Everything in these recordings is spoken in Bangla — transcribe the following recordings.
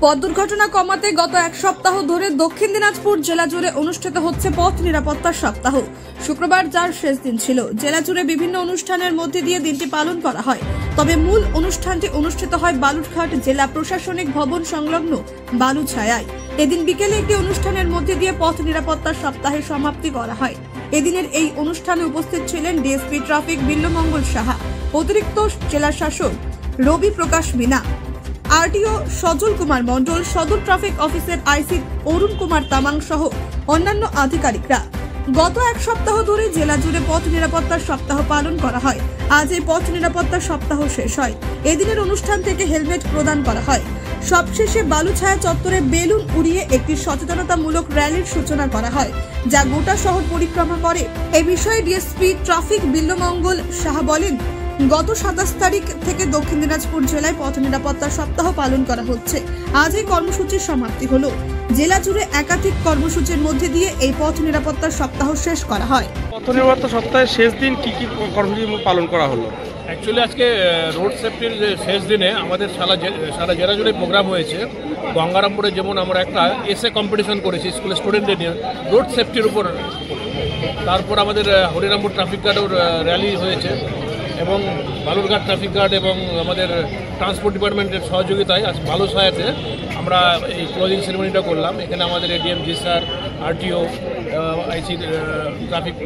পথ দুর্ঘটনা কমাতে গত এক সপ্তাহ ধরে দক্ষিণ দিনাজপুর জেলা জুড়ে অনুষ্ঠিত হচ্ছে পথ নিরাপত্তা সপ্তাহ। শুক্রবার যার শেষ দিন ছিল। জেলা জুড়ে বিভিন্ন অনুষ্ঠানের মধ্যে দিয়ে দিনটি পালন করা হয়। তবে মূল অনুষ্ঠানটি অনুষ্ঠিত হয় বালুরঘাট জেলা প্রশাসনিক ভবন সংলগ্ন বালুছায়ায়। এদিন বিকেলে একটি অনুষ্ঠানের মধ্যে দিয়ে পথ নিরাপত্তা সপ্তাহের সমাপ্তি করা হয়। এদিনের এই অনুষ্ঠানে উপস্থিত ছিলেন ডিএসপি ট্রাফিক বিল্লমঙ্গল সাহা, অতিরিক্ত জেলা শাসক রবি প্রকাশ মিনা, আরটিও সজল কুমার মণ্ডল, সদর ট্রাফিক অফিসের আইসি অরুণ কুমার তামাং সহ অন্যান্য আধিকারিকরা। গত এক সপ্তাহ ধরে জেলা জুড়ে পথ নিরাপত্তা সপ্তাহ পালন করা হয়। আজ এই পথ নিরাপত্তা সপ্তাহ শেষ হয়। এদিনের অনুষ্ঠান থেকে হেলমেট প্রদান করা হয়। সবশেষে বালুছায়া চত্বরে বেলুন উড়িয়ে একটি সচেতনতামূলক র্যালির সূচনা করা হয়, যা গোটা শহর পরিক্রমা করে। এই বিষয়ে ডিএসপি ট্রাফিক বিল্লমঙ্গল সাহা বলেন, গত 27 তারিখ থেকে দক্ষিণ দিনাজপুর জেলায় পথ নিরাপত্তা সপ্তাহ পালন করা হচ্ছে। আজ এই কর্মসূচির সমাপ্তি হলো। জেলা জুড়ে একাধিক কর্মসূচির মধ্যে দিয়ে এই পথ নিরাপত্তা সপ্তাহ শেষ করা হয়। পথ নিরাপত্তা সপ্তাহের শেষ দিন কি কি কর্মসূচি পালন করা হলো? অ্যাকচুয়ালি আজকে রোড সেফটির শেষ দিনে আমাদের সারা জেলা জুড়ে প্রোগ্রাম হয়েছে। গঙ্গারামপুরে যেমন আমরা একটা এসএ কম্পিটিশন করেছি স্কুলের স্টুডেন্টদের নিয়ে রোড সেফটির উপর। তারপর আমাদের হরিরামপুর ট্রাফিক গার্ডের র্যালি হয়েছে এবং বালুরঘাট ট্রাফিক গার্ড এবং আমাদের ট্রান্সপোর্ট ডিপার্টমেন্টের সহযোগিতায় আজ বালুছায়াতে আমরা এই ক্লোজিং সেরেমনিটা করলাম। এখানে আমাদের এডিএম জি স্যার, আরটিও, আইসি ট্রাফিক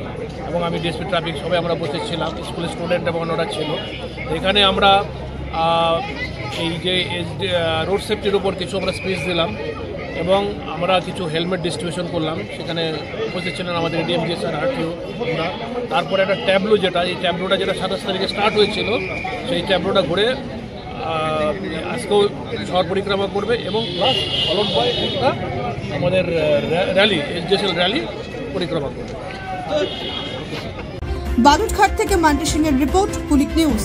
এবং আমি ডিএসপি ট্রাফিক সবাই আমরা উপস্থিত ছিলাম। স্কুলের স্টুডেন্ট এবং অন্যরা ছিল। এখানে আমরা এই যে রোড সেফটির উপর কিছু আমরা স্পিচ দিলাম এবং আমরা কিছু হেলমেট ডিস্ট্রিবিউশন করলাম। সেখানে উপস্থিত ছিলেন আমাদের এডিএম জি স্যার, আরটিও আমরা। তারপরে একটা ট্যাবলো এই ট্যাবলোটা যেটা 27 তারিখে স্টার্ট হয়েছিল, সেই ট্যাবলোটা ঘুরে আজকেও শহর পরিক্রমা করবে এবং প্লাস ফলন বাই একটা আমাদের র্যালি, এসডিএসএল র্যালি পরিক্রমা করবে। বালুরঘাট থেকে মান্টি সিং এর রিপোর্ট, কুলিক নিউজ।